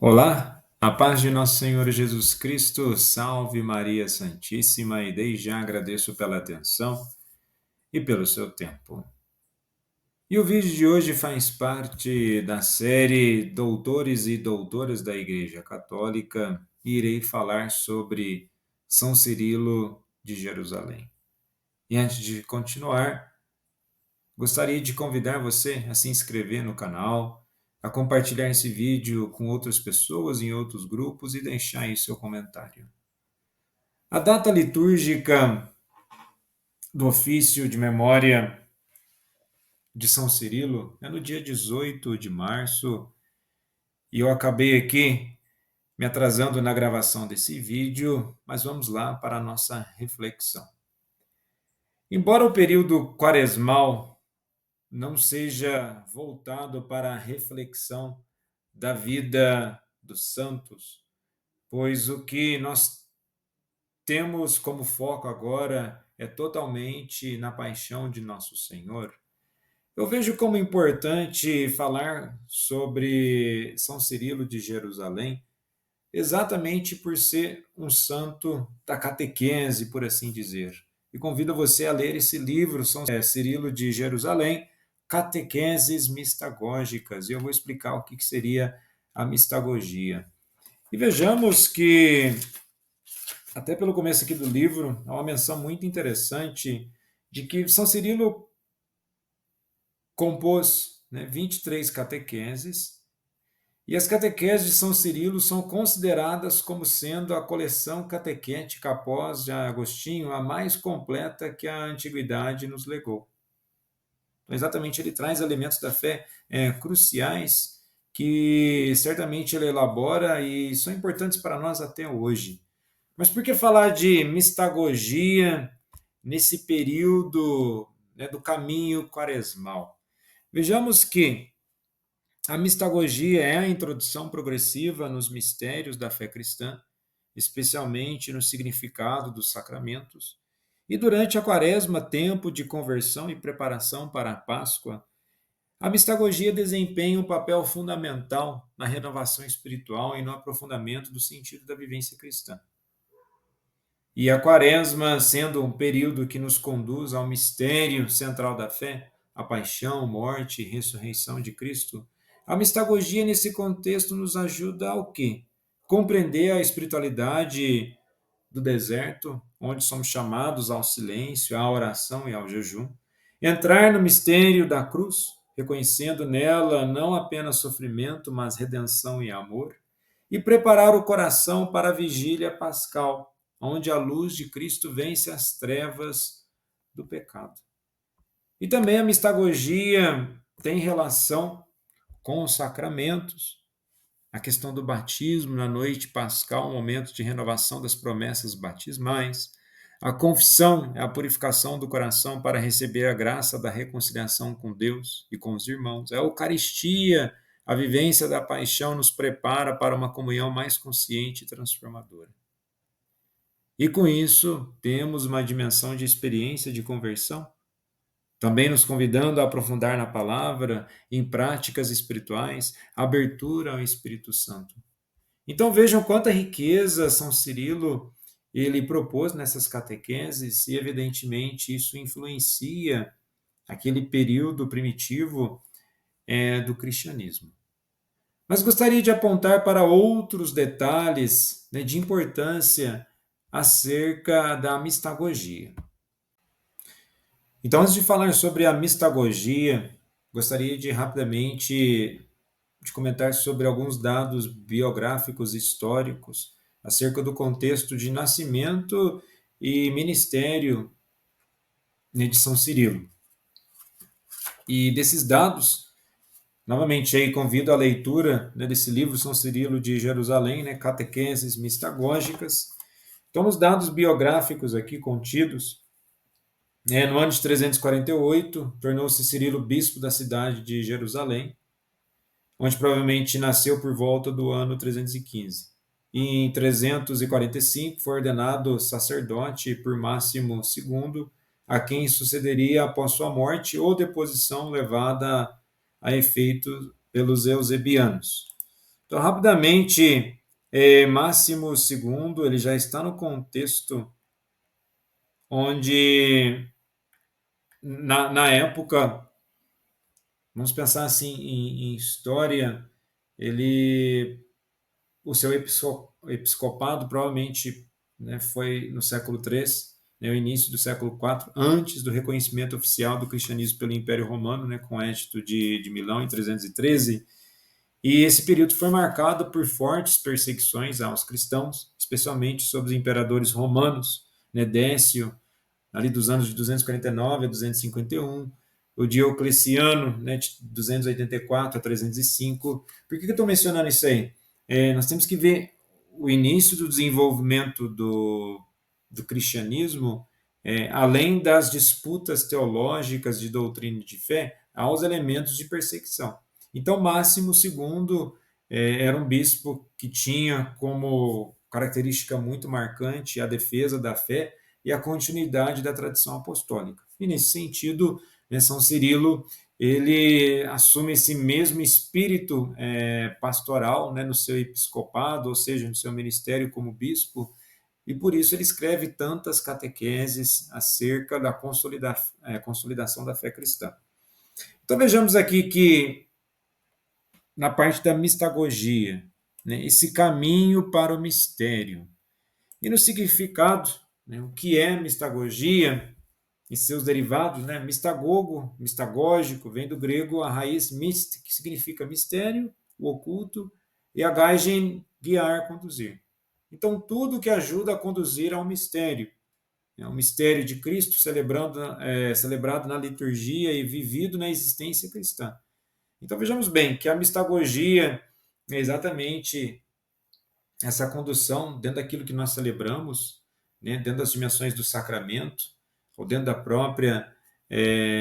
Olá, a paz de nosso Senhor Jesus Cristo, salve Maria Santíssima, e desde já agradeço pela atenção e pelo seu tempo. E o vídeo de hoje faz parte da série Doutores e Doutoras da Igreja Católica e irei falar sobre São Cirilo de Jerusalém. E antes de continuar, gostaria de convidar você a se inscrever no canal, a compartilhar esse vídeo com outras pessoas em outros grupos e deixar aí seu comentário. A data litúrgica do ofício de memória de São Cirilo é no dia 18 de março e eu acabei aqui me atrasando na gravação desse vídeo, mas vamos lá para a nossa reflexão. Embora o período quaresmal não seja voltado para a reflexão da vida dos santos, pois o que nós temos como foco agora é totalmente na paixão de nosso Senhor. Eu vejo como importante falar sobre São Cirilo de Jerusalém, exatamente por ser um santo da catequese, por assim dizer. E convido você a ler esse livro, São Cirilo de Jerusalém, Catequeses Mistagógicas. E eu vou explicar o que seria a mistagogia. E vejamos que, até pelo começo aqui do livro, há uma menção muito interessante de que São Cirilo compôs 23 catequeses, e as catequeses de São Cirilo são consideradas como sendo a coleção catequética após de Agostinho a mais completa que a antiguidade nos legou. Então, exatamente, ele traz elementos da fé cruciais que certamente ele elabora e são importantes para nós até hoje. Mas por que falar de mistagogia nesse período do caminho quaresmal? Vejamos que a mistagogia é a introdução progressiva nos mistérios da fé cristã, especialmente no significado dos sacramentos. E durante a quaresma, tempo de conversão e preparação para a Páscoa, a mistagogia desempenha um papel fundamental na renovação espiritual e no aprofundamento do sentido da vivência cristã. E a quaresma, sendo um período que nos conduz ao mistério central da fé, a paixão, morte e ressurreição de Cristo, a mistagogia nesse contexto nos ajuda ao quê? Compreender a espiritualidade do deserto, onde somos chamados ao silêncio, à oração e ao jejum, entrar no mistério da cruz, reconhecendo nela não apenas sofrimento, mas redenção e amor, e preparar o coração para a vigília pascal, onde a luz de Cristo vence as trevas do pecado. E também a mistagogia tem relação com os sacramentos, a questão do batismo na noite pascal, um momento de renovação das promessas batismais. A confissão é a purificação do coração para receber a graça da reconciliação com Deus e com os irmãos. A Eucaristia, a vivência da paixão, nos prepara para uma comunhão mais consciente e transformadora. E com isso, temos uma dimensão de experiência de conversão, também nos convidando a aprofundar na palavra, em práticas espirituais, abertura ao Espírito Santo. Então vejam quanta riqueza São Cirilo ele propôs nessas catequeses e evidentemente isso influencia aquele período primitivo do cristianismo. Mas gostaria de apontar para outros detalhes de importância acerca da mistagogia. Então, antes de falar sobre a mistagogia, gostaria de rapidamente de comentar sobre alguns dados biográficos históricos acerca do contexto de nascimento e ministério de São Cirilo. E desses dados, novamente aí convido a leitura desse livro São Cirilo de Jerusalém, Catequeses Mistagógicas. Então, os dados biográficos aqui contidos, no ano de 348, tornou-se Cirilo bispo da cidade de Jerusalém, onde provavelmente nasceu por volta do ano 315. Em 345, foi ordenado sacerdote por Máximo II, a quem sucederia após sua morte ou deposição levada a efeito pelos eusebianos. Então, rapidamente, Máximo II, ele já está no contexto onde, na época, vamos pensar assim, em história, ele, o seu episcopado provavelmente, né, foi no século III, né, o início do século IV, antes do reconhecimento oficial do cristianismo pelo Império Romano, né, com o Edito de Milão em 313. E esse período foi marcado por fortes perseguições aos cristãos, especialmente sobre os imperadores romanos, né, Décio, ali dos anos de 249 a 251, o Diocleciano, né, de 284 a 305. Por que eu estou mencionando isso aí? Nós temos que ver o início do desenvolvimento do cristianismo, além das disputas teológicas de doutrina de fé, aos elementos de perseguição. Então, Máximo II era um bispo que tinha como característica muito marcante a defesa da fé e a continuidade da tradição apostólica. E nesse sentido, né, São Cirilo ele assume esse mesmo espírito pastoral, né, no seu episcopado, ou seja, no seu ministério como bispo, e por isso ele escreve tantas catequeses acerca da consolidação da fé cristã. Então vejamos aqui que na parte da mistagogia, né, esse caminho para o mistério. E no significado, né, o que é mistagogia e seus derivados, né? Mistagogo, mistagógico, vem do grego a raiz mist, que significa mistério, o oculto, e agagen, guiar, conduzir. Então, tudo que ajuda a conduzir ao mistério. É um mistério de Cristo celebrado na liturgia e vivido na existência cristã. Então, vejamos bem que a mistagogia é exatamente essa condução dentro daquilo que nós celebramos, né, dentro das dimensões do sacramento, ou dentro da própria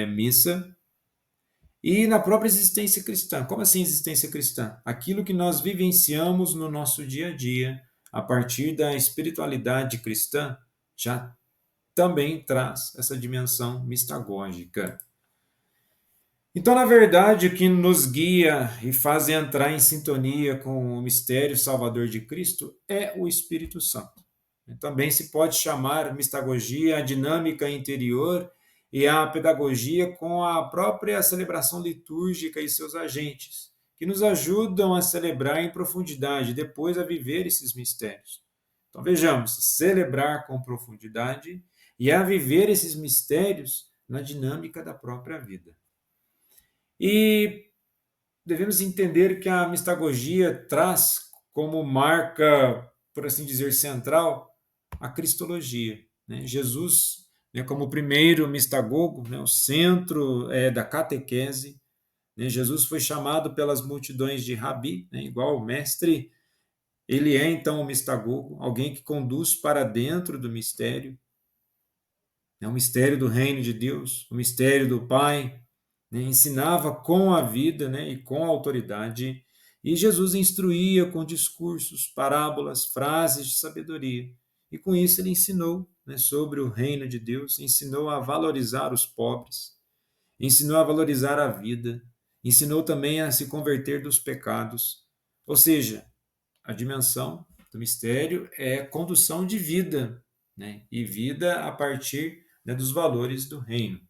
missa, e na própria existência cristã. Como assim existência cristã? Aquilo que nós vivenciamos no nosso dia a dia, a partir da espiritualidade cristã, já também traz essa dimensão mistagógica. Então, na verdade, o que nos guia e faz entrar em sintonia com o mistério salvador de Cristo é o Espírito Santo. Também se pode chamar mistagogia a dinâmica interior e a pedagogia com a própria celebração litúrgica e seus agentes, que nos ajudam a celebrar em profundidade, e depois a viver esses mistérios. Então vejamos, celebrar com profundidade e a viver esses mistérios na dinâmica da própria vida. E devemos entender que a mistagogia traz como marca, por assim dizer, central, a cristologia, né? Jesus, né, como o primeiro mistagogo, né, o centro da catequese, né? Jesus foi chamado pelas multidões de rabi, né, igual o mestre, ele é então o mistagogo, alguém que conduz para dentro do mistério, né, o mistério do reino de Deus, o mistério do Pai, né, ensinava com a vida, né, e com a autoridade, e Jesus instruía com discursos, parábolas, frases de sabedoria. E com isso ele ensinou, né, sobre o reino de Deus, ensinou a valorizar os pobres, ensinou a valorizar a vida, ensinou também a se converter dos pecados. Ou seja, a dimensão do mistério é condução de vida, né, e vida a partir, né, dos valores do reino.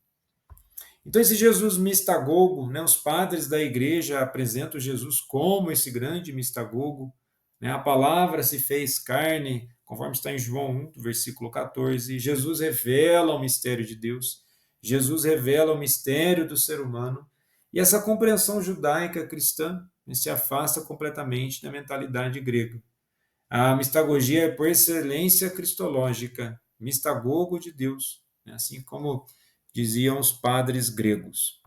Então, esse Jesus mistagogo, né, os padres da igreja apresentam Jesus como esse grande mistagogo, né, a palavra se fez carne, conforme está em João 1, versículo 14. Jesus revela o mistério de Deus, Jesus revela o mistério do ser humano, e essa compreensão judaica cristã, né, se afasta completamente da mentalidade grega. A mistagogia é, por excelência, cristológica, mistagogo de Deus, né, assim como diziam os padres gregos.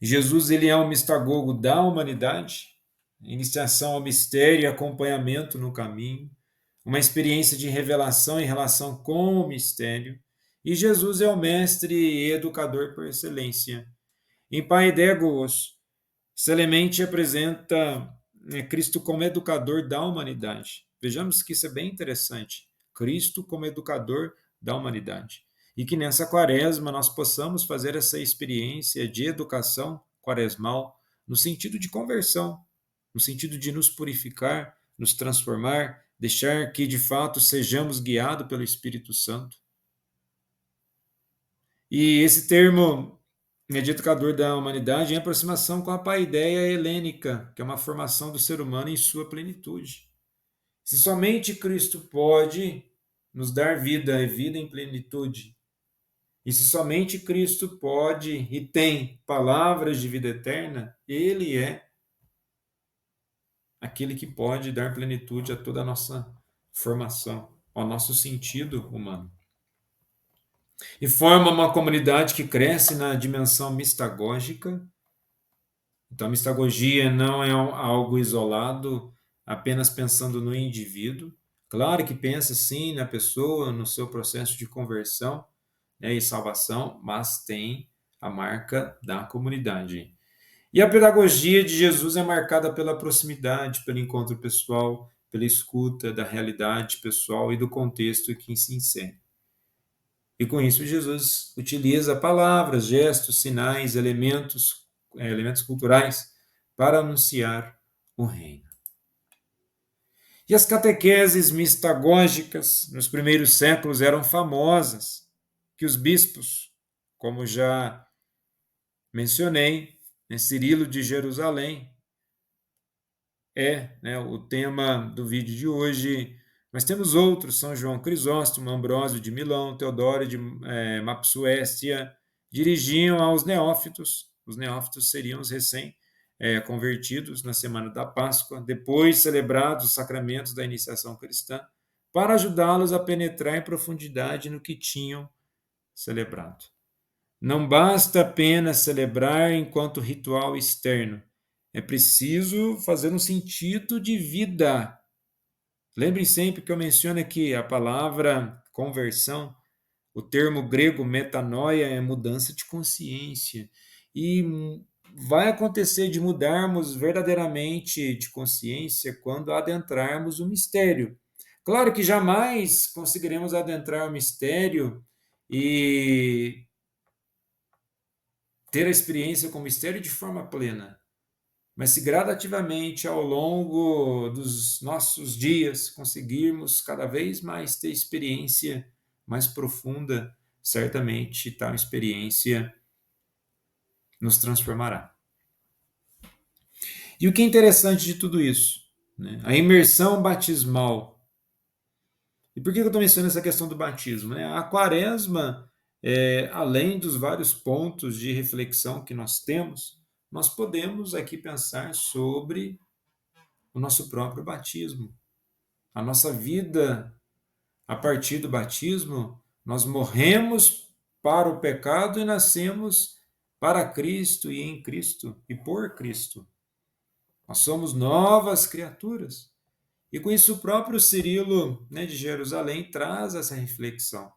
Jesus ele é um mistagogo da humanidade, iniciação ao mistério e acompanhamento no caminho, uma experiência de revelação em relação com o mistério, e Jesus é o mestre e educador por excelência. Em Paidegos, Clemente apresenta, né, Cristo como educador da humanidade. Vejamos que isso é bem interessante. Cristo como educador da humanidade. E que nessa quaresma nós possamos fazer essa experiência de educação quaresmal no sentido de conversão, no sentido de nos purificar, nos transformar, deixar que de fato sejamos guiados pelo Espírito Santo. E esse termo edificador da humanidade em aproximação com a paideia helênica, que é uma formação do ser humano em sua plenitude. Se somente Cristo pode nos dar vida e vida em plenitude, e se somente Cristo pode e tem palavras de vida eterna, Ele é aquele que pode dar plenitude a toda a nossa formação, ao nosso sentido humano. E forma uma comunidade que cresce na dimensão mistagógica. Então, a mistagogia não é algo isolado, apenas pensando no indivíduo. Claro que pensa sim na pessoa, no seu processo de conversão, né, e salvação, mas tem a marca da comunidade. E a pedagogia de Jesus é marcada pela proximidade, pelo encontro pessoal, pela escuta da realidade pessoal e do contexto em que se insere. E com isso, Jesus utiliza palavras, gestos, sinais, elementos culturais para anunciar o reino. E as catequeses mistagógicas nos primeiros séculos eram famosas, que os bispos, como já mencionei, Cirilo de Jerusalém, né, o tema do vídeo de hoje. Mas temos outros, São João Crisóstomo, Ambrósio de Milão, Teodoro de Mapsuécia, dirigiam aos neófitos. Os neófitos seriam os recém-convertidos na semana da Páscoa, depois celebrados os sacramentos da iniciação cristã, para ajudá-los a penetrar em profundidade no que tinham celebrado. Não basta apenas celebrar enquanto ritual externo, é preciso fazer um sentido de vida. Lembrem sempre que eu menciono aqui a palavra conversão, o termo grego metanoia é mudança de consciência. E vai acontecer de mudarmos verdadeiramente de consciência quando adentrarmos o mistério. Claro que jamais conseguiremos adentrar o mistério e ter a experiência com o mistério de forma plena. Mas se gradativamente ao longo dos nossos dias conseguirmos cada vez mais ter experiência mais profunda, certamente tal experiência nos transformará. E o que é interessante de tudo isso? Né? A imersão batismal. E por que eu estou mencionando essa questão do batismo? Né? A quaresma, além dos vários pontos de reflexão que nós temos, nós podemos aqui pensar sobre o nosso próprio batismo. A nossa vida, a partir do batismo, nós morremos para o pecado e nascemos para Cristo e em Cristo e por Cristo. Nós somos novas criaturas. E com isso o próprio Cirilo, né, de Jerusalém traz essa reflexão.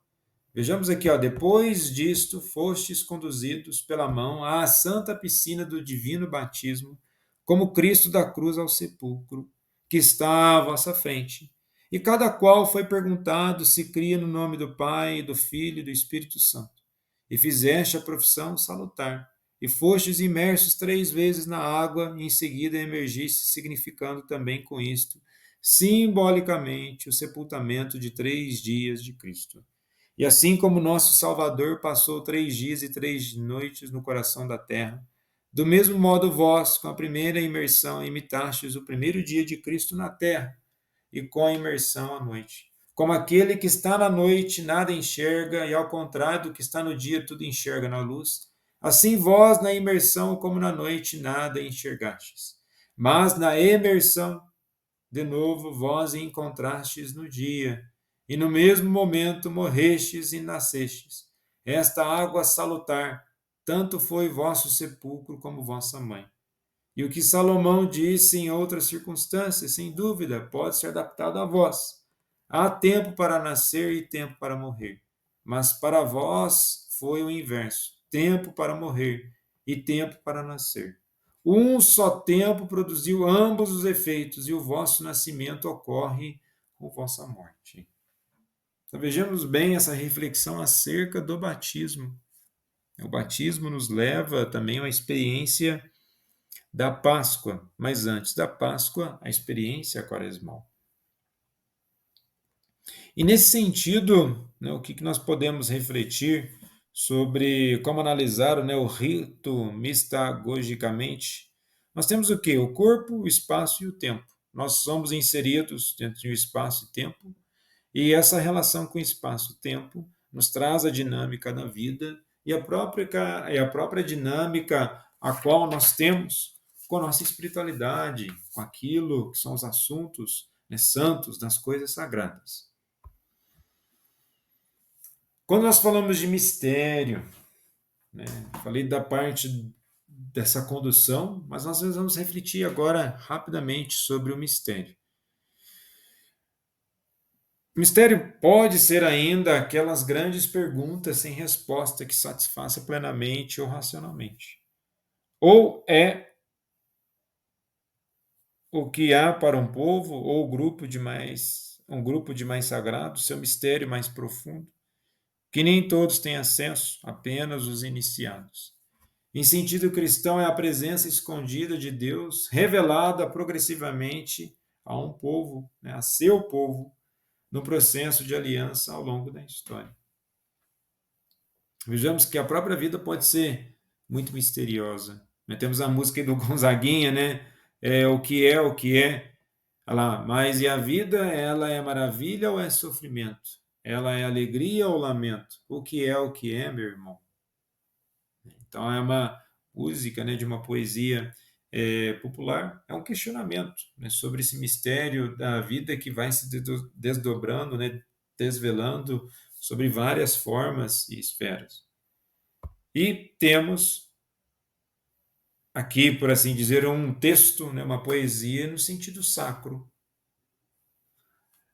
Vejamos aqui, depois disto fostes conduzidos pela mão à santa piscina do divino batismo, como Cristo da cruz ao sepulcro, que está à vossa frente. E cada qual foi perguntado se cria no nome do Pai, do Filho e do Espírito Santo. E fizeste a profissão salutar, e fostes imersos 3 vezes na água, e em seguida emergiste, significando também com isto, simbolicamente, o sepultamento de 3 dias de Cristo. E assim como nosso Salvador passou 3 dias e 3 noites no coração da terra, do mesmo modo vós, com a primeira imersão, imitastes o primeiro dia de Cristo na terra, e com a imersão à noite. Como aquele que está na noite nada enxerga, e ao contrário do que está no dia tudo enxerga na luz, assim vós na imersão como na noite nada enxergastes. Mas na emersão, de novo vós encontrastes no dia, e no mesmo momento morrestes e nascestes. Esta água salutar, tanto foi vosso sepulcro como vossa mãe. E o que Salomão disse em outras circunstâncias, sem dúvida, pode ser adaptado a vós. Há tempo para nascer e tempo para morrer. Mas para vós foi o inverso: tempo para morrer e tempo para nascer. Um só tempo produziu ambos os efeitos, e o vosso nascimento ocorre com vossa morte. Então, vejamos bem essa reflexão acerca do batismo. O batismo nos leva também a uma experiência da Páscoa, mas antes da Páscoa, a experiência quaresmal. E nesse sentido, né, o que nós podemos refletir sobre como analisar, né, o rito mistagogicamente? Nós temos o quê? O corpo, o espaço e o tempo. Nós somos inseridos dentro de um espaço e tempo, e essa relação com o espaço-tempo nos traz a dinâmica da vida e a própria dinâmica a qual nós temos com a nossa espiritualidade, com aquilo que são os assuntos, né, santos das coisas sagradas. Quando nós falamos de mistério, né, falei da parte dessa condução, mas nós vamos refletir agora rapidamente sobre o mistério. O mistério pode ser ainda aquelas grandes perguntas sem resposta que satisfaça plenamente ou racionalmente. Ou é o que há para um povo ou um grupo de mais sagrados, seu mistério mais profundo, que nem todos têm acesso, apenas os iniciados. Em sentido cristão, é a presença escondida de Deus, revelada progressivamente a um povo, né, a seu povo, no processo de aliança ao longo da história. Vejamos que a própria vida pode ser muito misteriosa. Né? Temos a música do Gonzaguinha, né? O que é, o que é. Olha lá, mas e a vida, ela é maravilha ou é sofrimento? Ela é alegria ou lamento? O que é, meu irmão? Então, é uma música, né, de uma poesia popular, é um questionamento, né, sobre esse mistério da vida que vai se desdobrando, né, desvelando sobre várias formas e esferas. E temos aqui, por assim dizer, um texto, né, uma poesia no sentido sacro.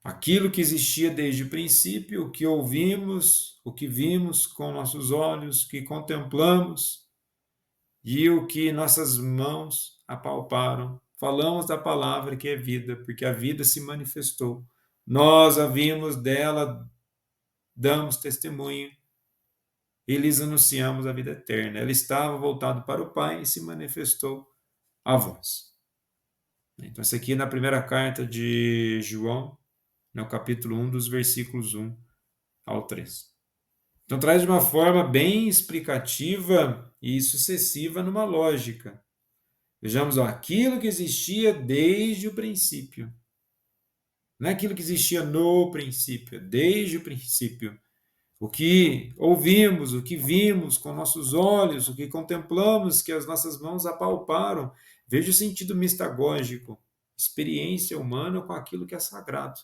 Aquilo que existia desde o princípio, o que ouvimos, o que vimos com nossos olhos, que contemplamos, e o que nossas mãos apalparam. Falamos da palavra que é vida, porque a vida se manifestou. Nós a vimos dela, damos testemunho e lhes anunciamos a vida eterna. Ela estava voltada para o Pai e se manifestou a vós. Então, isso aqui é na primeira carta de João, no capítulo 1, dos versículos 1 ao 3. Então, traz de uma forma bem explicativa e sucessiva numa lógica. Vejamos, ó, aquilo que existia desde o princípio. Não é aquilo que existia no princípio, é desde o princípio. O que ouvimos, o que vimos com nossos olhos, o que contemplamos, que as nossas mãos apalparam. Veja o sentido mistagógico, experiência humana com aquilo que é sagrado.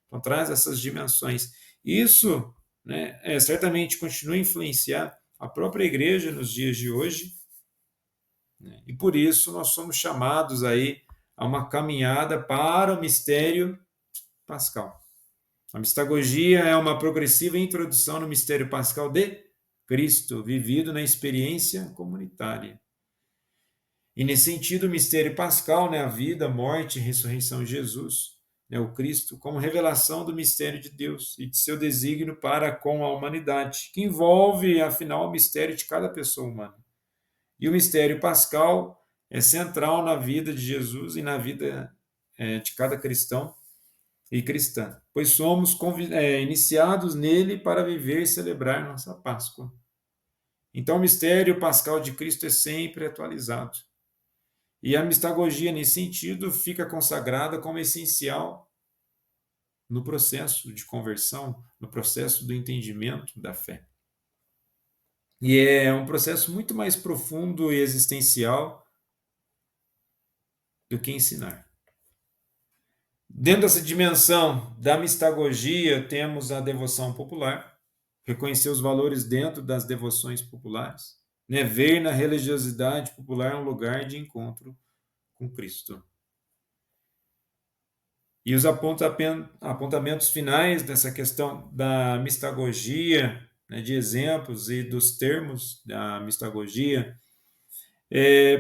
Então, traz essas dimensões. Isso, né, certamente continua a influenciar a própria igreja nos dias de hoje, né? E por isso nós somos chamados aí a uma caminhada para o mistério pascal. A mistagogia é uma progressiva introdução no mistério pascal de Cristo, vivido na experiência comunitária. E nesse sentido, o mistério pascal, né, a vida, morte e ressurreição de Jesus, né, o Cristo, como revelação do mistério de Deus e de seu desígnio para com a humanidade, que envolve, afinal, o mistério de cada pessoa humana. E o mistério pascal é central na vida de Jesus e na vida de cada cristão e cristã, pois somos iniciados nele para viver e celebrar nossa Páscoa. Então, o mistério pascal de Cristo é sempre atualizado. E a mistagogia, nesse sentido, fica consagrada como essencial no processo de conversão, no processo do entendimento da fé. E é um processo muito mais profundo e existencial do que ensinar. Dentro dessa dimensão da mistagogia, temos a devoção popular, reconhecer os valores dentro das devoções populares, né? Ver na religiosidade popular um lugar de encontro com Cristo. E os apontamentos finais dessa questão da mistagogia, né, de exemplos e dos termos da mistagogia,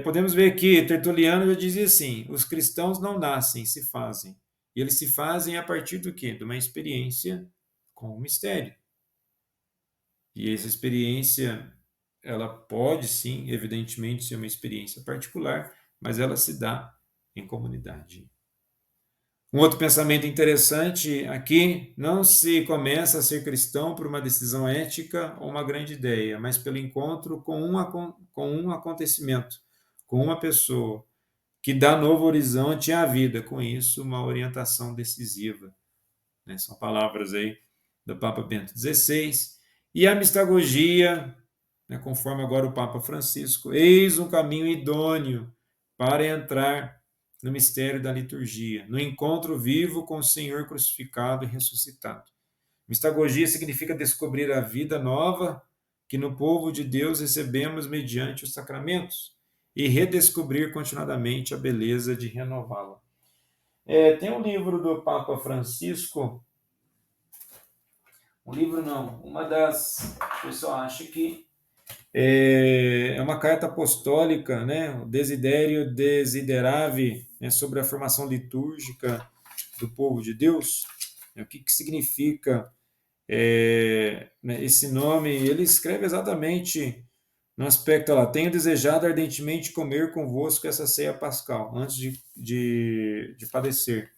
podemos ver que Tertuliano já dizia assim: os cristãos não nascem, se fazem. E eles se fazem a partir do quê? De uma experiência com o mistério. E essa experiência, ela pode sim, evidentemente, ser uma experiência particular, mas ela se dá em comunidade. Um outro pensamento interessante aqui: não se começa a ser cristão por uma decisão ética ou uma grande ideia, mas pelo encontro com um acontecimento, com uma pessoa, que dá novo horizonte à vida, com isso, uma orientação decisiva. Né? São palavras aí do Papa Bento XVI. E a mistagogia, né, conforme agora o Papa Francisco, eis um caminho idôneo para entrar no mistério da liturgia, no encontro vivo com o Senhor crucificado e ressuscitado. Mistagogia significa descobrir a vida nova que no povo de Deus recebemos mediante os sacramentos e redescobrir continuadamente a beleza de renová-la. Tem um livro do Papa Francisco, um livro não, uma das, o pessoal acha que é uma carta apostólica, né, o Desiderio Desideravi, né, sobre a formação litúrgica do povo de Deus. Né, o que, que significa né, esse nome? Ele escreve exatamente no aspecto lá: tenho desejado ardentemente comer convosco essa ceia pascal, antes de padecer.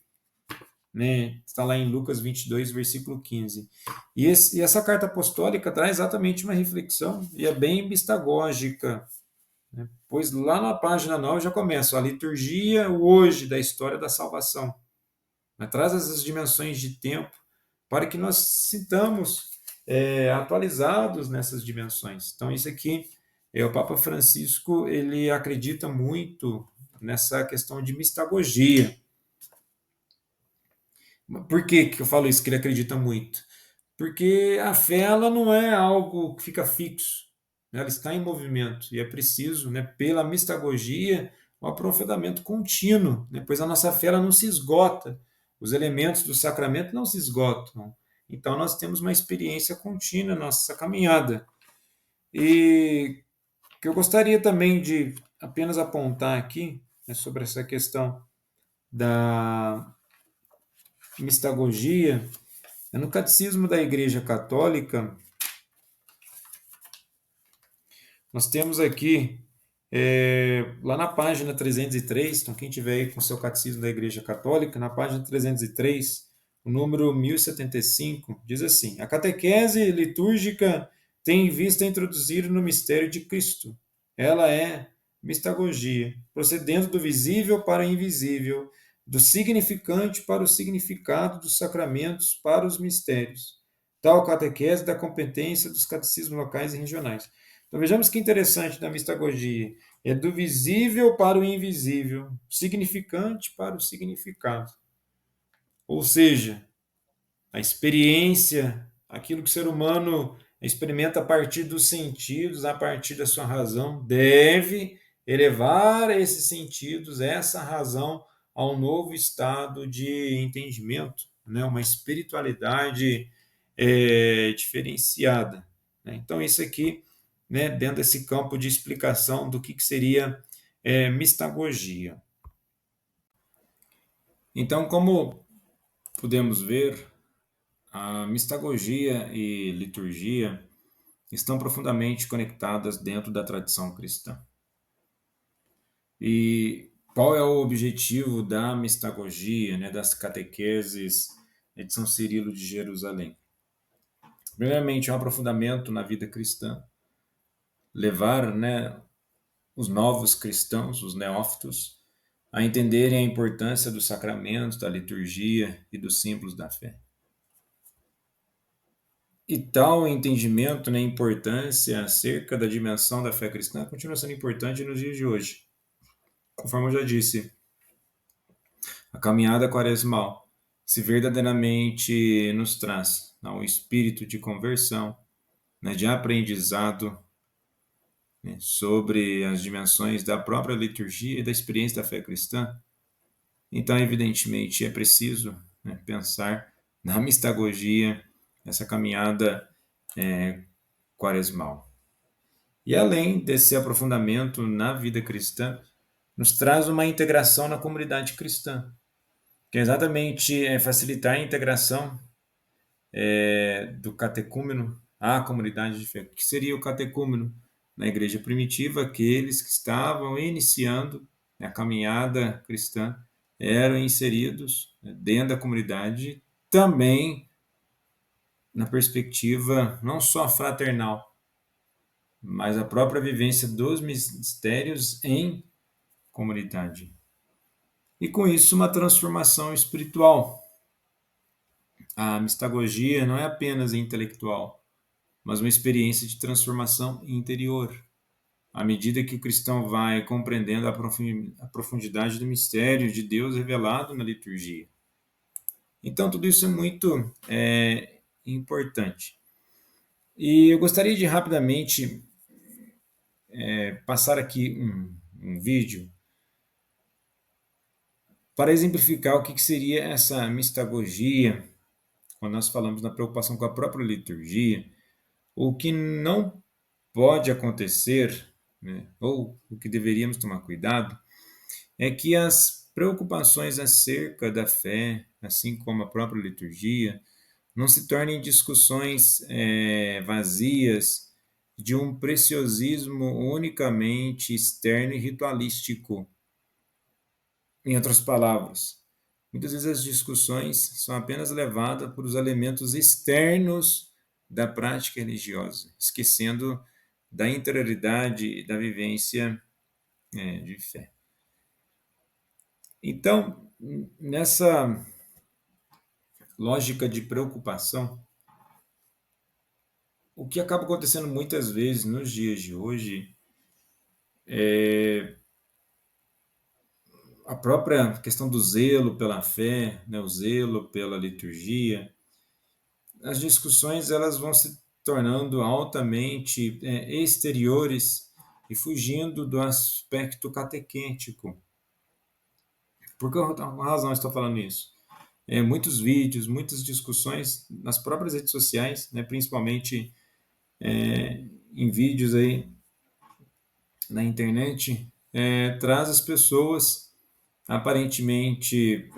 Né? Está lá em Lucas 22, versículo 15. E essa carta apostólica traz exatamente uma reflexão, e é bem mistagógica, né? Pois lá na página 9 já começa a liturgia, o hoje da história da salvação. Né? Traz essas dimensões de tempo para que nós sintamos atualizados nessas dimensões. Então, isso aqui, o Papa Francisco, ele acredita muito nessa questão de mistagogia. Por que eu falo isso, que ele acredita muito? Porque a fé, ela não é algo que fica fixo, né? Ela está em movimento e é preciso, né, pela mistagogia, um aprofundamento contínuo, né? Pois a nossa fé, ela não se esgota, os elementos do sacramento não se esgotam. Então nós temos uma experiência contínua na nossa caminhada. E que eu gostaria também de apenas apontar aqui, né, sobre essa questão da mistagogia. No Catecismo da Igreja Católica, nós temos aqui, lá na página 303, então quem tiver aí com o seu Catecismo da Igreja Católica, na página 303, o número 1075, diz assim: a catequese litúrgica tem em vista introduzir no mistério de Cristo. Ela é mistagogia, procedendo do visível para o invisível, do significante para o significado dos sacramentos para os mistérios. Tal catequese da competência dos catecismos locais e regionais. Então vejamos que interessante da mistagogia. É do visível para o invisível, significante para o significado. Ou seja, a experiência, aquilo que o ser humano experimenta a partir dos sentidos, a partir da sua razão, deve elevar esses sentidos, essa razão, a um novo estado de entendimento, né? Uma espiritualidade diferenciada. Né? Então, isso aqui, né, dentro desse campo de explicação do que seria mistagogia. Então, como podemos ver, a mistagogia e liturgia estão profundamente conectadas dentro da tradição cristã. E qual é o objetivo da mistagogia, né, das catequeses de São Cirilo de Jerusalém? Primeiramente, é um aprofundamento na vida cristã, levar, né, os novos cristãos, os neófitos, a entenderem a importância dos sacramentos, da liturgia e dos símbolos da fé. E tal entendimento, né, importância acerca da dimensão da fé cristã continua sendo importante nos dias de hoje. Conforme eu já disse, a caminhada quaresmal, se verdadeiramente nos traz um espírito de conversão, né, de aprendizado, né, sobre as dimensões da própria liturgia e da experiência da fé cristã, então, evidentemente, é preciso, né, pensar na mistagogia, essa caminhada quaresmal. E além desse aprofundamento na vida cristã, nos traz uma integração na comunidade cristã, que é exatamente facilitar a integração do catecúmeno à comunidade de fé. O que seria o catecúmeno? Na igreja primitiva, aqueles que estavam iniciando a caminhada cristã, eram inseridos, né, dentro da comunidade, também na perspectiva não só fraternal, mas a própria vivência dos mistérios em comunidade. E com isso, uma transformação espiritual. A mistagogia não é apenas intelectual, mas uma experiência de transformação interior. À medida que o cristão vai compreendendo a profundidade do mistério de Deus revelado na liturgia. Então, tudo isso é muito importante. E eu gostaria de rapidamente passar aqui um vídeo para exemplificar o que seria essa mistagogia, quando nós falamos na preocupação com a própria liturgia, o que não pode acontecer, né, ou o que deveríamos tomar cuidado, é que as preocupações acerca da fé, assim como a própria liturgia, não se tornem discussões vazias de um preciosismo unicamente externo e ritualístico. Em outras palavras, muitas vezes as discussões são apenas levadas por os elementos externos da prática religiosa, esquecendo da interioridade e da vivência de fé. Então, nessa lógica de preocupação, o que acaba acontecendo muitas vezes nos dias de hoje é a própria questão do zelo pela fé, né, o zelo pela liturgia. As discussões elas vão se tornando altamente exteriores e fugindo do aspecto catequético. Por que razão eu estou falando isso? Muitos vídeos, muitas discussões nas próprias redes sociais, né, principalmente em vídeos aí na internet, traz as pessoas aparentemente,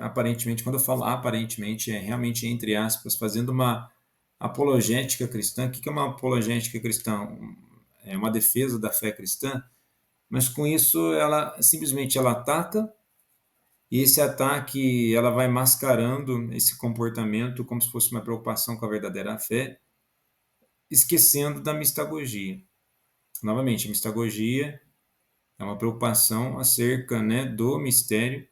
quando eu falo aparentemente, é realmente entre aspas, fazendo uma apologética cristã. O que é uma apologética cristã? É uma defesa da fé cristã, mas com isso ela simplesmente ela ataca, e esse ataque ela vai mascarando esse comportamento como se fosse uma preocupação com a verdadeira fé, esquecendo da mistagogia. Novamente, a mistagogia é uma preocupação acerca, né, do mistério,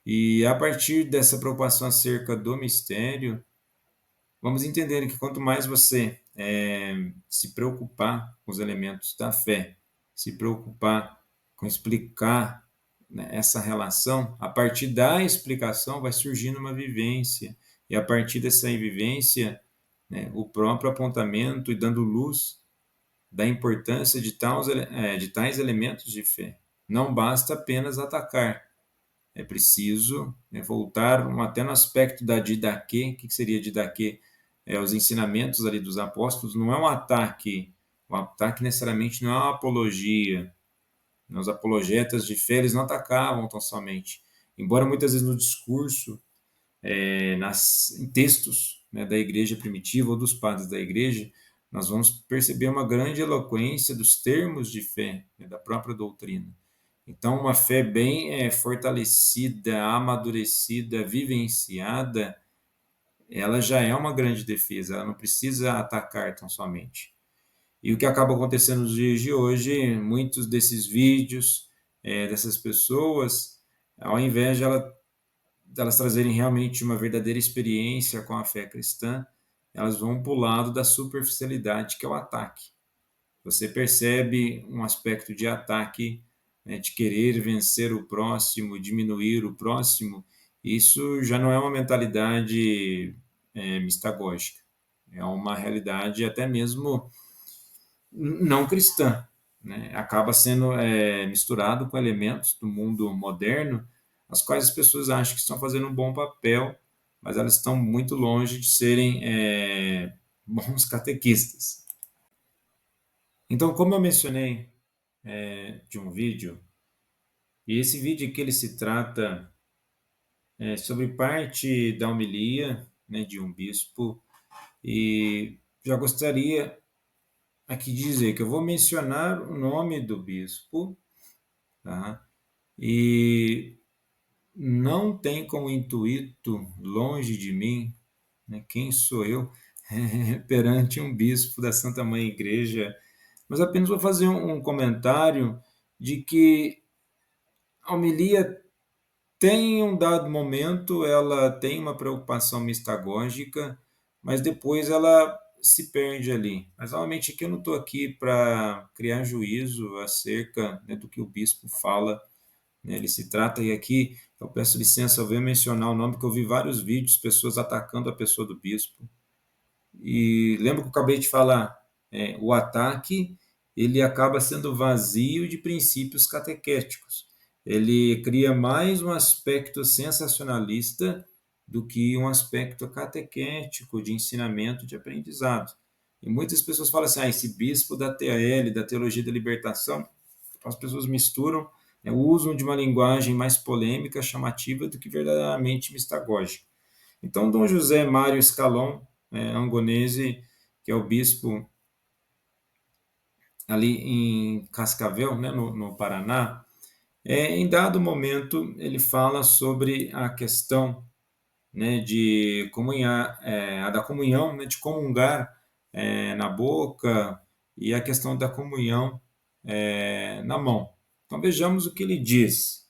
e a partir dessa preocupação acerca do mistério, vamos entender que quanto mais você se preocupar com os elementos da fé, se preocupar com explicar, né, essa relação, a partir da explicação vai surgindo uma vivência, e a partir dessa vivência, né, o próprio apontamento e dando luz da importância de tais elementos de fé. Não basta apenas atacar, é preciso, né, voltar até no aspecto da didaquê. O que seria didaquê? Os ensinamentos ali dos apóstolos não é um ataque. O ataque necessariamente não é uma apologia. Os apologetas de fé eles não atacavam tão somente. Embora muitas vezes no discurso, em textos, né, da igreja primitiva ou dos padres da igreja, nós vamos perceber uma grande eloquência dos termos de fé, né, da própria doutrina. Então, uma fé bem fortalecida, amadurecida, vivenciada, ela já é uma grande defesa, ela não precisa atacar tão somente. E o que acaba acontecendo nos dias de hoje, muitos desses vídeos, dessas pessoas, ao invés de elas trazerem realmente uma verdadeira experiência com a fé cristã, elas vão para o lado da superficialidade, que é o ataque. Você percebe um aspecto de ataque, né, de querer vencer o próximo, diminuir o próximo. Isso já não é uma mentalidade mistagógica, é uma realidade até mesmo não cristã, né? Acaba sendo misturado com elementos do mundo moderno, as quais as pessoas acham que estão fazendo um bom papel, mas elas estão muito longe de serem bons catequistas. Então, como eu mencionei de um vídeo, e esse vídeo aqui ele se trata sobre parte da homilia, né, de um bispo, e já gostaria aqui de dizer que eu vou mencionar o nome do bispo, tá? e não tem como intuito, longe de mim, né, quem sou eu perante um bispo da Santa Mãe Igreja, mas apenas vou fazer um comentário de que a homilia tem em um dado momento, ela tem uma preocupação mistagógica, mas depois ela se perde ali. Mas, novamente, aqui eu não estou aqui para criar juízo acerca, né, do que o bispo fala, né, ele se trata, e aqui eu peço licença, eu venho mencionar o nome, porque eu vi vários vídeos, pessoas atacando a pessoa do bispo, e lembra que eu acabei de falar, o ataque ele acaba sendo vazio de princípios catequéticos. Ele cria mais um aspecto sensacionalista do que um aspecto catequético de ensinamento, de aprendizado. E muitas pessoas falam assim, esse bispo da TAL, da Teologia da Libertação, as pessoas misturam, né, usam de uma linguagem mais polêmica, chamativa, do que verdadeiramente mistagógica. Então, Dom José Mário Scalon, Angonese, que é o bispo ali em Cascavel, né, no Paraná, em dado momento ele fala sobre a questão, né, de comunhar, a da comunhão, né, de comungar na boca e a questão da comunhão na mão. Então vejamos o que ele diz.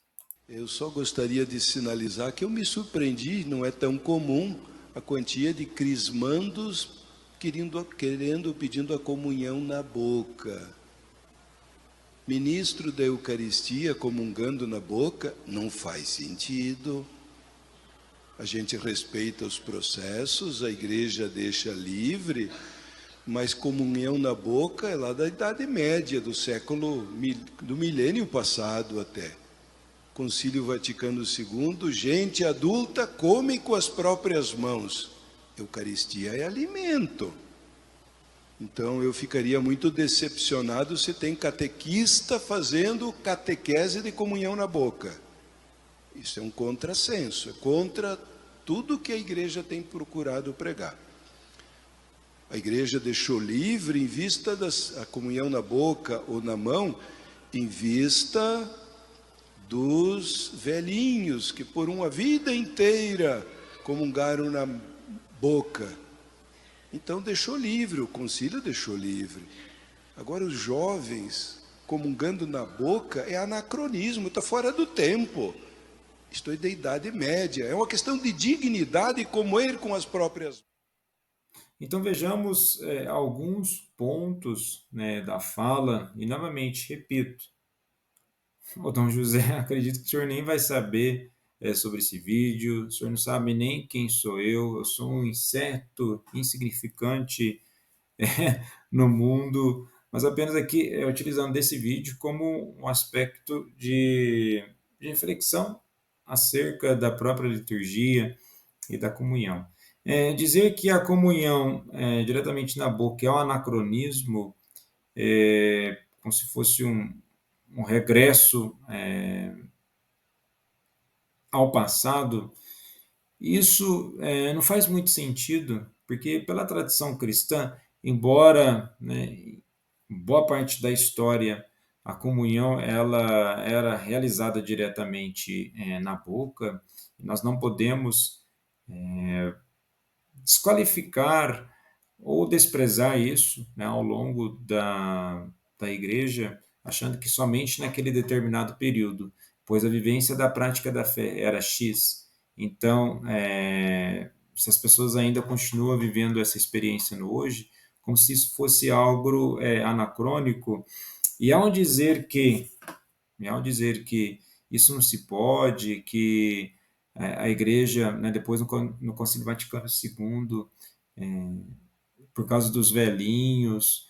Eu só gostaria de sinalizar que eu me surpreendi, não é tão comum a quantia de crismandos pedindo a comunhão na boca. Ministro da Eucaristia comungando na boca não faz sentido. A gente respeita os processos, a igreja deixa livre, mas comunhão na boca é lá da Idade Média, do milênio passado até. Concílio Vaticano II, gente adulta come com as próprias mãos. Eucaristia é alimento. Então eu ficaria muito decepcionado se tem catequista fazendo catequese de comunhão na boca. Isso é um contrassenso, é contra tudo que a igreja tem procurado pregar. A igreja deixou livre em vista da comunhão na boca ou na mão, em vista dos velhinhos que por uma vida inteira comungaram na boca. Então deixou livre, o concílio deixou livre. Agora os jovens comungando na boca é anacronismo, está fora do tempo. Isto é da Idade Média, é uma questão de dignidade comer com as próprias. Então vejamos alguns pontos, né, da fala, e novamente, repito, ô Dom José, acredito que o senhor nem vai saber sobre esse vídeo, o senhor não sabe nem quem sou eu sou um inseto insignificante no mundo, mas apenas aqui utilizando desse vídeo como um aspecto de reflexão acerca da própria liturgia e da comunhão. Dizer que a comunhão diretamente na boca é um anacronismo, como se fosse um regresso ao passado, isso não faz muito sentido, porque pela tradição cristã, embora, né, boa parte da história a comunhão ela era realizada diretamente na boca, nós não podemos desqualificar ou desprezar isso, né, ao longo da igreja, achando que somente naquele determinado período, pois a vivência da prática da fé era X. Então, se as pessoas ainda continuam vivendo essa experiência no hoje, como se isso fosse algo anacrônico, e ao dizer que isso não se pode, que a igreja, né, depois no Concílio Vaticano II, por causa dos velhinhos,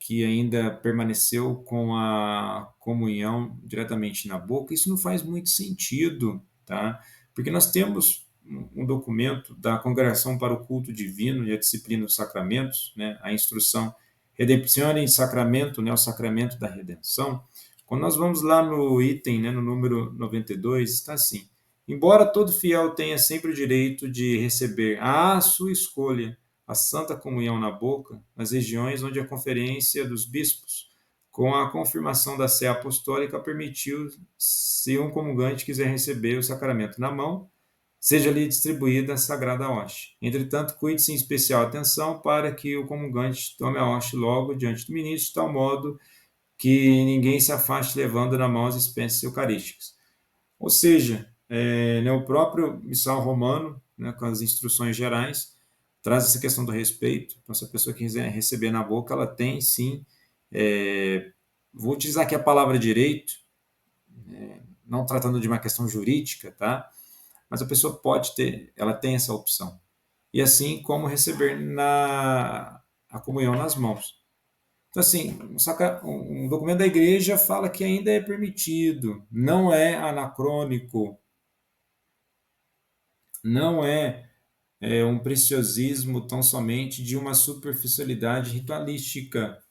que ainda permaneceu com a comunhão diretamente na boca, isso não faz muito sentido, tá? Porque nós temos um documento da Congregação para o Culto Divino e a Disciplina dos Sacramentos, né, a instrução Redemptione Sacramento, né, o sacramento da redenção. Quando nós vamos lá no item, né, no número 92, está assim: embora todo fiel tenha sempre o direito de receber à sua escolha a Santa Comunhão na boca, nas regiões onde a Conferência dos Bispos com a confirmação da sé apostólica, permitiu, se um comungante quiser receber o sacramento na mão, seja-lhe distribuída a sagrada hóstia. Entretanto, cuide-se em especial atenção para que o comungante tome a hóstia logo diante do ministro, de tal modo que ninguém se afaste levando na mão as espécies eucarísticas. Ou seja, o próprio missal romano, né, com as instruções gerais, traz essa questão do respeito. Então, se a pessoa quiser receber na boca, ela tem sim, vou utilizar aqui a palavra direito, não tratando de uma questão jurídica, tá? Mas a pessoa pode ter, ela tem essa opção. E assim como receber a comunhão nas mãos. Então, assim, um documento da igreja fala que ainda é permitido, não é anacrônico, não é um preciosismo tão somente de uma superficialidade ritualística,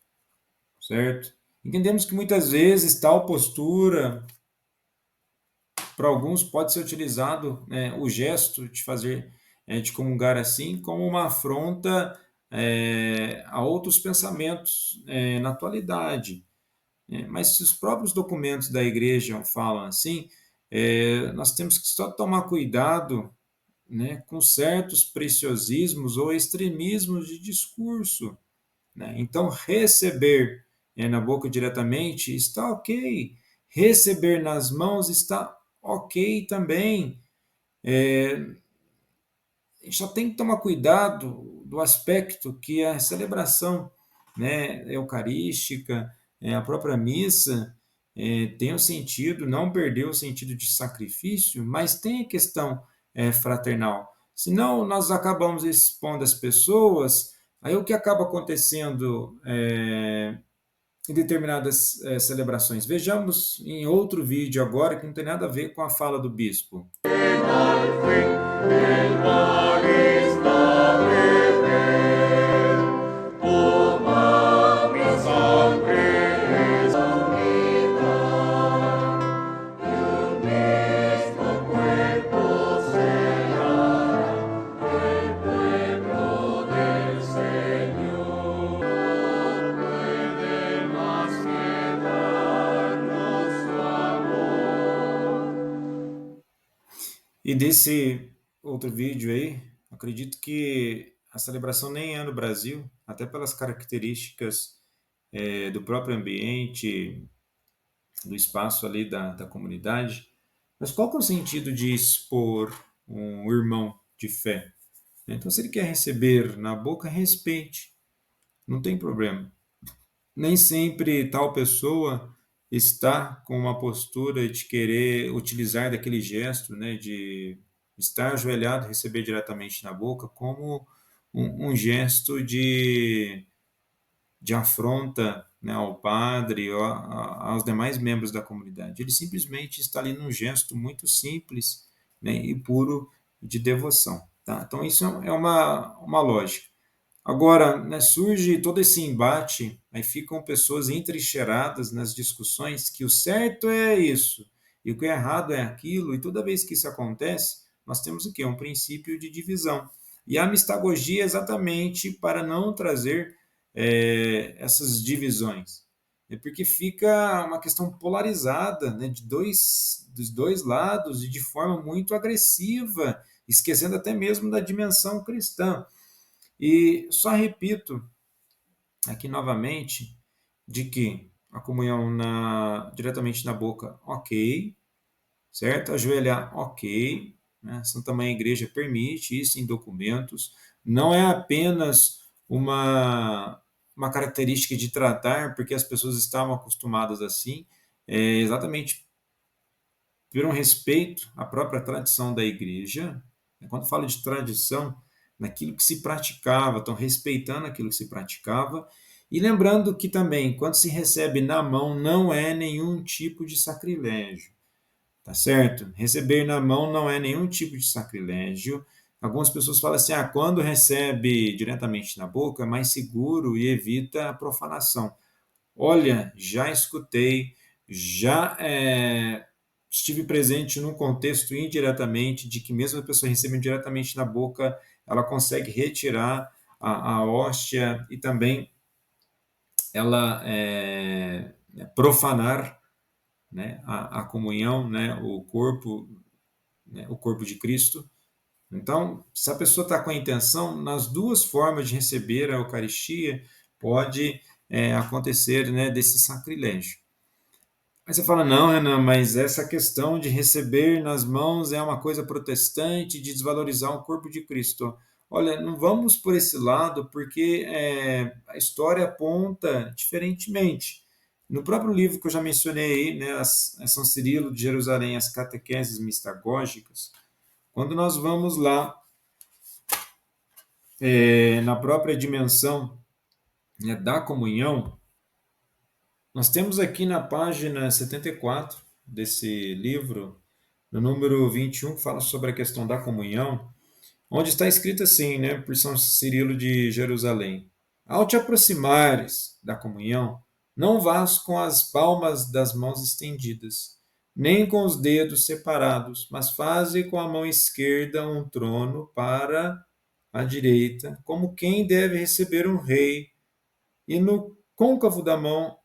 certo? Entendemos que muitas vezes tal postura, para alguns, pode ser utilizado, o gesto de fazer, de comungar assim, como uma afronta a outros pensamentos na atualidade. Mas se os próprios documentos da igreja falam assim, nós temos que só tomar cuidado, né, com certos preciosismos ou extremismos de discurso, né? Então, receber na boca diretamente está ok, receber nas mãos está ok também. A gente só tem que tomar cuidado do aspecto que a celebração, né, eucarística, a própria missa, tem o sentido, não perder o sentido de sacrifício, mas tem a questão fraternal. Senão, nós acabamos expondo as pessoas, aí o que acaba acontecendo em determinadas celebrações. Vejamos em outro vídeo agora, que não tem nada a ver com a fala do bispo. E desse outro vídeo aí, acredito que a celebração nem é no Brasil, até pelas características do próprio ambiente, do espaço ali da comunidade. Mas qual que é o sentido de expor um irmão de fé? Então, se ele quer receber na boca, respeite, não tem problema. Nem sempre tal pessoa está com uma postura de querer utilizar daquele gesto, né, de estar ajoelhado e receber diretamente na boca, como um gesto de afronta, né, ao padre ou aos demais membros da comunidade. Ele simplesmente está ali num gesto muito simples, né, e puro de devoção. Tá? Então, isso é uma lógica. Agora, né, surge todo esse embate, aí ficam pessoas entrincheiradas nas discussões que o certo é isso e o que é errado é aquilo, e toda vez que isso acontece, nós temos o quê? Um princípio de divisão. E a mistagogia é exatamente para não trazer essas divisões, né, porque fica uma questão polarizada, né, dos dois lados e de forma muito agressiva, esquecendo até mesmo da dimensão cristã. E só repito aqui novamente de que a comunhão diretamente na boca, ok, certo? Ajoelhar, ok, né? A Santa Mãe Igreja permite isso em documentos, não é apenas uma característica de tratar, porque as pessoas estavam acostumadas assim, é exatamente por um respeito à própria tradição da igreja. Quando falo de tradição, naquilo que se praticava, estão respeitando aquilo que se praticava, e lembrando que também, quando se recebe na mão, não é nenhum tipo de sacrilégio, tá certo? Receber na mão não é nenhum tipo de sacrilégio. Algumas pessoas falam assim, quando recebe diretamente na boca, é mais seguro e evita a profanação. Olha, já escutei, já estive presente num contexto indiretamente de que mesmo a pessoa recebendo diretamente na boca, ela consegue retirar a hóstia e também ela profanar, né, a comunhão, né, o corpo de Cristo. Então, se a pessoa está com a intenção, nas duas formas de receber a Eucaristia, pode acontecer, né, desse sacrilégio. Aí você fala, não, Renan, mas essa questão de receber nas mãos é uma coisa protestante, de desvalorizar o corpo de Cristo. Olha, não vamos por esse lado, porque a história aponta diferentemente. No próprio livro que eu já mencionei aí, né, São Cirilo de Jerusalém, as catequeses mistagógicas, quando nós vamos lá, na própria dimensão, né, da comunhão, nós temos aqui na página 74 desse livro, no número 21, que fala sobre a questão da comunhão, onde está escrito assim, né, por São Cirilo de Jerusalém: ao te aproximares da comunhão, não vás com as palmas das mãos estendidas, nem com os dedos separados, mas faze com a mão esquerda um trono para a direita, como quem deve receber um rei, e no côncavo da mão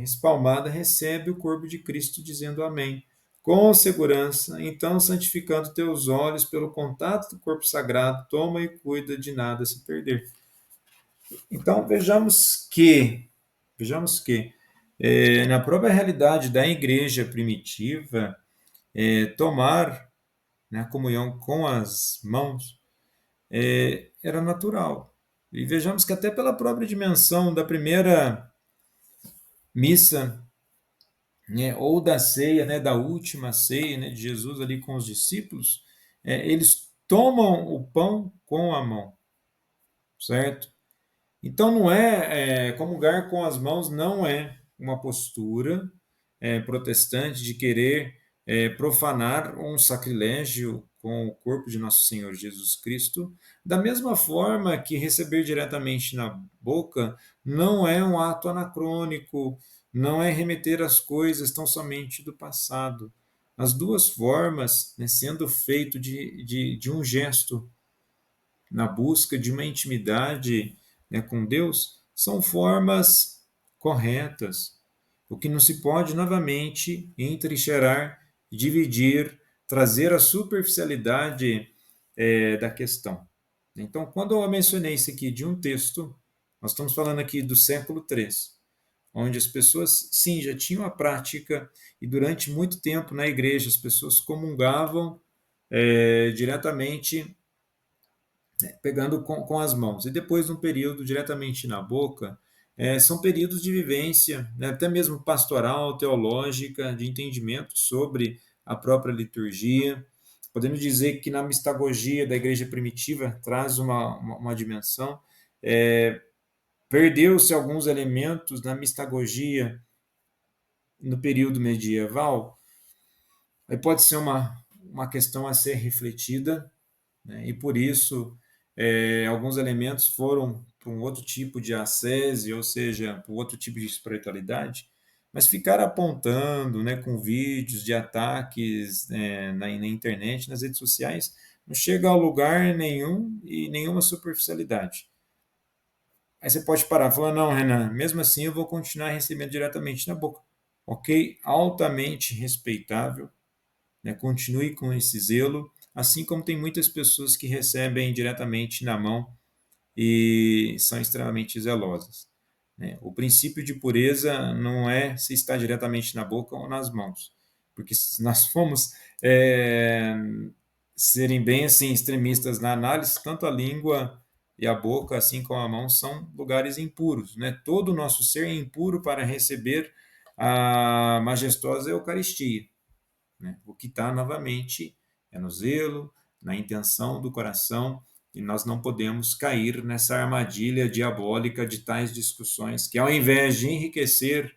espalmada recebe o corpo de Cristo, dizendo amém. Com segurança, então, santificando teus olhos pelo contato do corpo sagrado, toma e cuida de nada se perder. Então, vejamos que na própria realidade da igreja primitiva, tomar, né, a comunhão com as mãos era natural. E vejamos que até pela própria dimensão da primeira missa, né, ou da ceia, né, da última ceia, né, de Jesus ali com os discípulos, eles tomam o pão com a mão, certo? Então não comungar com as mãos não é uma postura protestante de querer profanar um sacrilégio com o corpo de nosso Senhor Jesus Cristo, da mesma forma que receber diretamente na boca não é um ato anacrônico, não é remeter as coisas tão somente do passado. As duas formas, né, sendo feito de um gesto na busca de uma intimidade, né, com Deus, são formas corretas. O que não se pode, novamente, entrincheirar, dividir, trazer a superficialidade da questão. Então, quando eu mencionei isso aqui de um texto, nós estamos falando aqui do século III, onde as pessoas, sim, já tinham a prática, e durante muito tempo na igreja as pessoas comungavam diretamente, pegando com as mãos. E depois, um período diretamente na boca, são períodos de vivência, né, até mesmo pastoral, teológica, de entendimento sobre a própria liturgia. Podemos dizer que na mistagogia da igreja primitiva traz uma dimensão. Perdeu-se alguns elementos na mistagogia no período medieval, aí pode ser uma questão a ser refletida, né? E por isso alguns elementos foram para um outro tipo de ascese, ou seja, para um outro tipo de espiritualidade, mas ficar apontando, né, com vídeos de ataques na internet, nas redes sociais, não chega a lugar nenhum e nenhuma superficialidade. Aí você pode parar e falar, não, Renan, mesmo assim eu vou continuar recebendo diretamente na boca. Ok? Altamente respeitável, né? Continue com esse zelo, assim como tem muitas pessoas que recebem diretamente na mão e são extremamente zelosas, né? O princípio de pureza não é se está diretamente na boca ou nas mãos, porque se nós formos serem bem assim extremistas na análise, tanto a língua e a boca, assim como a mão, são lugares impuros, né? Todo o nosso ser é impuro para receber a majestosa Eucaristia, né? O que está novamente no zelo, na intenção do coração, e nós não podemos cair nessa armadilha diabólica de tais discussões que, ao invés de enriquecer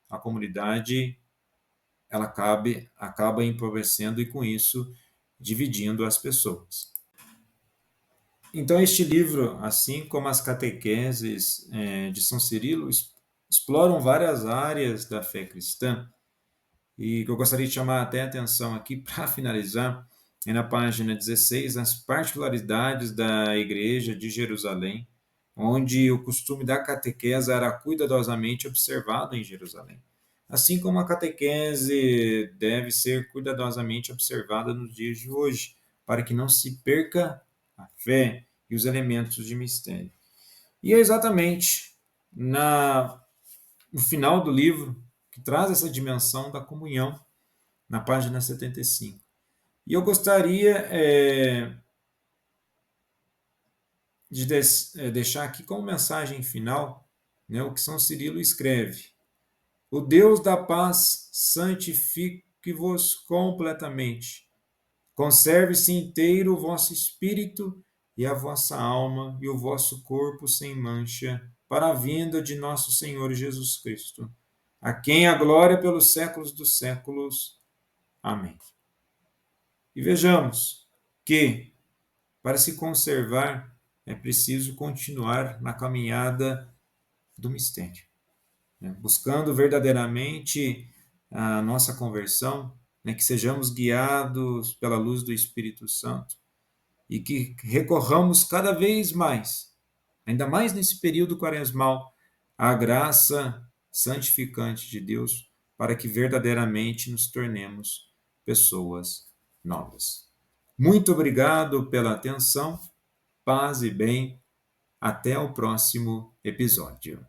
a comunidade, ela acaba empobrecendo e, com isso, dividindo as pessoas. Então, este livro, assim como as catequeses de São Cirilo, exploram várias áreas da fé cristã, e que eu gostaria de chamar até a atenção aqui para finalizar é na página 16, as particularidades da Igreja de Jerusalém, onde o costume da catequese era cuidadosamente observado em Jerusalém. Assim como a catequese deve ser cuidadosamente observada nos dias de hoje, para que não se perca a fé e os elementos de mistério. E é exatamente no final do livro que traz essa dimensão da comunhão, na página 75. E eu gostaria de deixar aqui como mensagem final, né, o que São Cirilo escreve. O Deus da paz santifique-vos completamente. Conserve-se inteiro o vosso espírito e a vossa alma e o vosso corpo sem mancha, para a vinda de nosso Senhor Jesus Cristo, a quem a glória pelos séculos dos séculos. Amém. E vejamos que, para se conservar, é preciso continuar na caminhada do mistério, né? Buscando verdadeiramente a nossa conversão, né? Que sejamos guiados pela luz do Espírito Santo e que recorramos cada vez mais, ainda mais nesse período quaresmal, à graça santificante de Deus, para que verdadeiramente nos tornemos pessoas novas. Muito obrigado pela atenção, paz e bem. Até o próximo episódio.